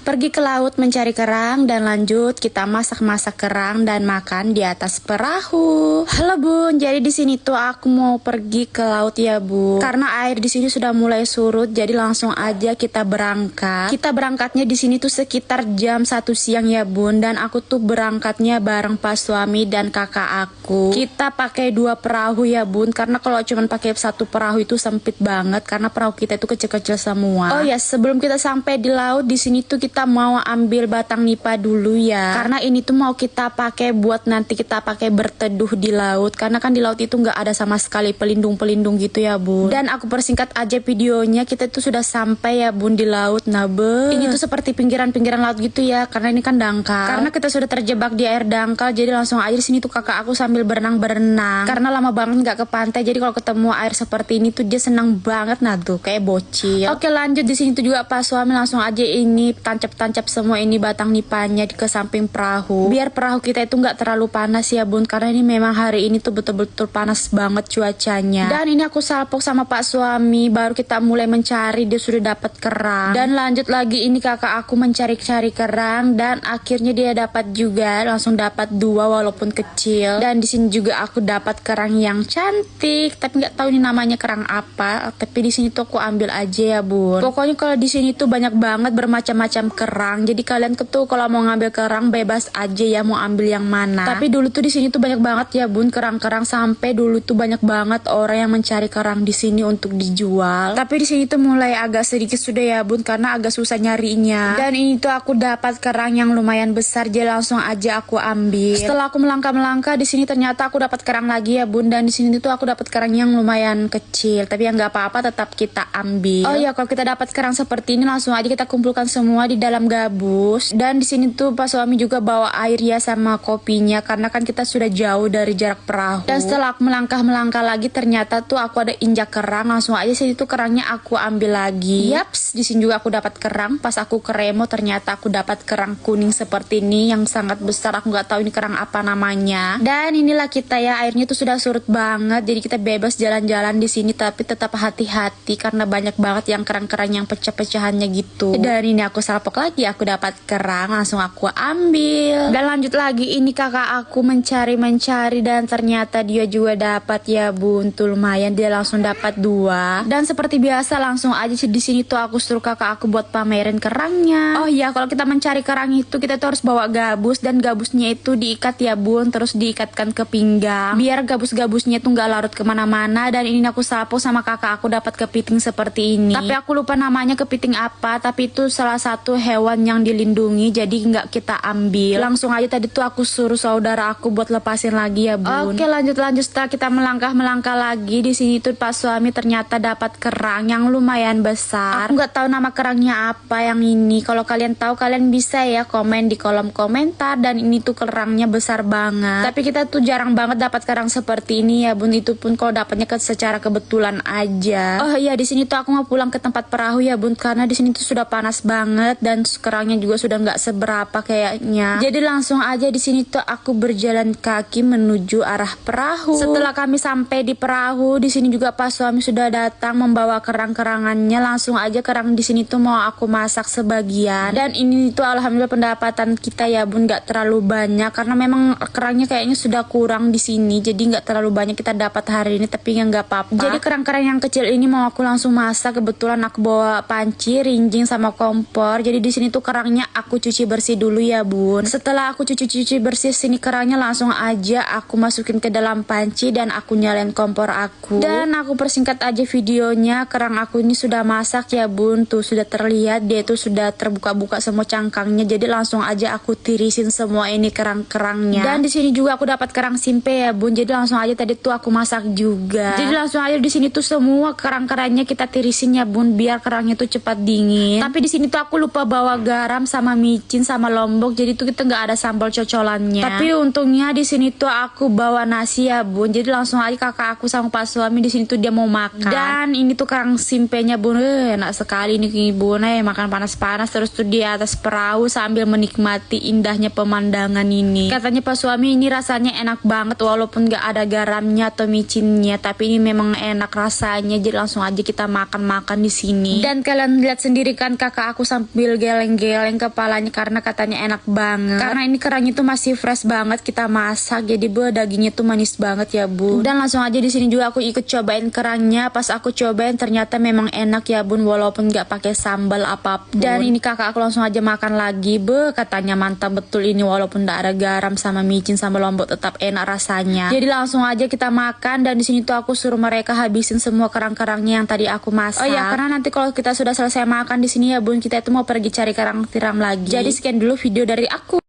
Pergi ke laut mencari kerang dan lanjut kita masak-masak kerang dan makan di atas perahu. Halo Bun, jadi di sini tuh aku mau pergi ke laut ya Bun. Karena air di sini sudah mulai surut, jadi langsung aja kita berangkat. Kita berangkatnya di sini tuh sekitar jam 1 siang ya Bun, dan aku tuh berangkatnya bareng pas suami dan kakak aku. Kita pakai 2 perahu ya Bun, karena kalau cuman pakai 1 perahu itu sempit banget karena perahu kita itu kecil-kecil semua. Oh ya, sebelum kita sampai di laut di sini tuh kita mau ambil batang nipa dulu ya, karena ini tuh mau kita pakai buat nanti kita pakai berteduh di laut, karena kan di laut itu nggak ada sama sekali pelindung-pelindung gitu ya Bun. Dan aku persingkat aja videonya, kita tuh sudah sampai ya Bun di laut. Nah ini tuh seperti pinggiran-pinggiran laut gitu ya, karena ini kan dangkal. Karena kita sudah terjebak di air dangkal, jadi langsung aja di sini tuh kakak aku sambil berenang-berenang, karena lama banget nggak ke pantai, jadi kalau ketemu air seperti ini tuh dia senang banget. Nah tuh kayak bocil. Oke, lanjut di sini tuh juga pas suami langsung aja ini tancap-tancap semua ini batang nipanya ke samping perahu, biar perahu kita itu nggak terlalu panas ya Bun, karena ini memang hari ini tuh betul-betul panas banget cuacanya. Dan ini aku salpok sama pak suami, baru kita mulai mencari, dia sudah dapat kerang. Dan lanjut lagi ini kakak aku mencari-cari kerang dan akhirnya dia dapat juga, langsung dapat 2 walaupun kecil. Dan di sini juga aku dapat kerang yang cantik, tapi nggak tahu ini namanya kerang apa, tapi di sini tuh aku ambil aja ya Bun. Pokoknya kalau di sini tuh banyak banget bermacam-macam kerang, jadi kalian tuh kalau mau ngambil kerang bebas aja ya mau ambil yang mana. Tapi dulu tuh di sini tuh banyak banget ya Bun kerang-kerang, sampai dulu tuh banyak banget orang yang mencari kerang di sini untuk dijual. Tapi di sini tuh mulai agak sedikit sudah ya Bun, karena agak susah nyarinya. Dan ini tuh aku dapat kerang yang lumayan besar, jadi langsung aja aku ambil. Setelah aku melangkah-melangkah di sini ternyata aku dapat kerang lagi ya Bun, dan di sini tuh aku dapat kerang yang lumayan kecil, tapi yang nggak apa-apa tetap kita ambil. Oh ya, kalau kita dapat kerang seperti ini langsung aja kita kumpulkan semua di dalam gabus. Dan di sini tuh pas suami juga bawa air ya sama kopinya, karena kan kita sudah jauh dari jarak perahu. Dan setelah aku melangkah lagi ternyata tuh aku ada injak kerang, langsung aja sini tuh kerangnya aku ambil lagi. Yaps, di sini juga aku dapat kerang. Pas aku ke Remo ternyata aku dapat kerang kuning seperti ini yang sangat besar, aku nggak tahu ini kerang apa namanya. Dan inilah kita ya, airnya tuh sudah surut banget, jadi kita bebas jalan-jalan di sini, tapi tetap hati-hati karena banyak banget yang kerang-kerang yang pecah-pecahannya gitu. Dan ini aku salpok lagi, aku dapat kerang, langsung aku ambil. Dan lanjut lagi ini kakak aku mencari dan ternyata dia juga dapat ya Bun, tuh lumayan, dia langsung dapat 2. Dan seperti biasa langsung aja di sini tuh aku suruh kakak aku buat pamerin kerangnya. Oh iya, kalau kita mencari kerang itu kita tuh harus bawa gabus, dan gabusnya itu diikat ya Bun, terus diikatkan ke pinggang biar gabus-gabusnya tuh nggak larut kemana-mana. Dan ini aku sapu sama kakak aku dapat kepiting seperti ini, tapi aku lupa namanya kepiting apa, tapi itu salah satu hewan yang dilindungi, jadi nggak kita ambil. Langsung aja tadi tuh aku suruh saudara aku buat lepasin lagi ya Bun. Oke, lanjut setelah kita melangkah lagi di sini tuh pas suami ternyata dapat kerang yang lumayan besar. Aku nggak tahu nama kerangnya apa yang ini, kalau kalian tahu kalian bisa ya komen di kolom komentar. Dan ini tuh kerangnya besar banget, tapi kita tuh jarang banget dapat kerang seperti ini ya Bun, itu pun kalau dapatnya secara kebetulan aja. Oh iya, di sini tuh aku mau pulang ke tempat perahu ya Bun, karena di sini tuh sudah panas banget dan kerangnya juga sudah nggak seberapa kayaknya. Jadi langsung aja di sini tuh aku berjalan kaki menuju arah perahu. Setelah kami sampai di perahu, di sini juga pas suami sudah datang membawa kerang-kerangannya. Langsung aja kerang di sini tuh mau aku masak sebagian. Dan ini tuh alhamdulillah pendapatan kita ya Bun nggak terlalu banyak, karena memang kerangnya kayaknya sudah kurang di sini, jadi nggak terlalu banyak kita dapat hari ini, tapi ya nggak apa-apa. Jadi kerang-kerang yang kecil ini mau aku langsung masak. Kebetulan aku bawa panci, rinjing sama kompor. Jadi di sini tuh kerangnya aku cuci bersih dulu ya Bun. Setelah aku cuci bersih sini kerangnya, langsung aja aku masukin ke dalam panci dan aku nyalain kompor aku. Dan aku persingkat aja videonya, kerang aku ini sudah masak ya Bun, tuh sudah terlihat dia tuh sudah terbuka-buka semua cangkangnya. Jadi langsung aja aku tirisin semua ini kerang-kerangnya. Dan di sini juga aku dapat kerang simpe ya Bun, jadi langsung aja tadi tuh aku masak juga. Jadi langsung aja di sini tuh semua kerang-kerangnya kita tirisin ya Bun, biar kerangnya tuh cepat dingin. Tapi di sini tuh aku lupa bawa garam sama micin sama lombok, jadi tuh kita nggak ada sambal cocolannya. Tapi untungnya di sini tuh aku bawa nasi ya Bun, jadi langsung aja kakak aku sama pak suami di sini tuh dia mau makan. Dan ini tuh kerang simpenya Bun, enak sekali nih Bun, makan panas-panas terus tuh di atas perahu sambil menikmati indahnya pemandangan ini. Katanya pak suami ini rasanya enak banget walaupun nggak ada garamnya atau micinnya, tapi ini memang enak rasanya, jadi langsung aja kita makan di sini. Dan kalian lihat sendiri kan kakak aku sambil sambil geleng-geleng kepalanya karena katanya enak banget. Karena ini kerangnya tuh masih fresh banget kita masak, jadi dagingnya tuh manis banget ya bun. Dan langsung aja di sini juga aku ikut cobain kerangnya. Pas aku cobain ternyata memang enak ya bun, walaupun nggak pakai sambal apapun. Dan ini kakak aku langsung aja makan lagi, katanya mantap betul ini walaupun nggak ada garam sama micin sama lombok tetap enak rasanya. Jadi langsung aja kita makan, dan di sini tuh aku suruh mereka habisin semua kerang-kerangnya yang tadi aku masak. Oh ya, karena nanti kalau kita sudah selesai makan di sini ya bun, kita itu mau pergi cari kerang tiram lagi. Jadi sekian dulu video dari aku.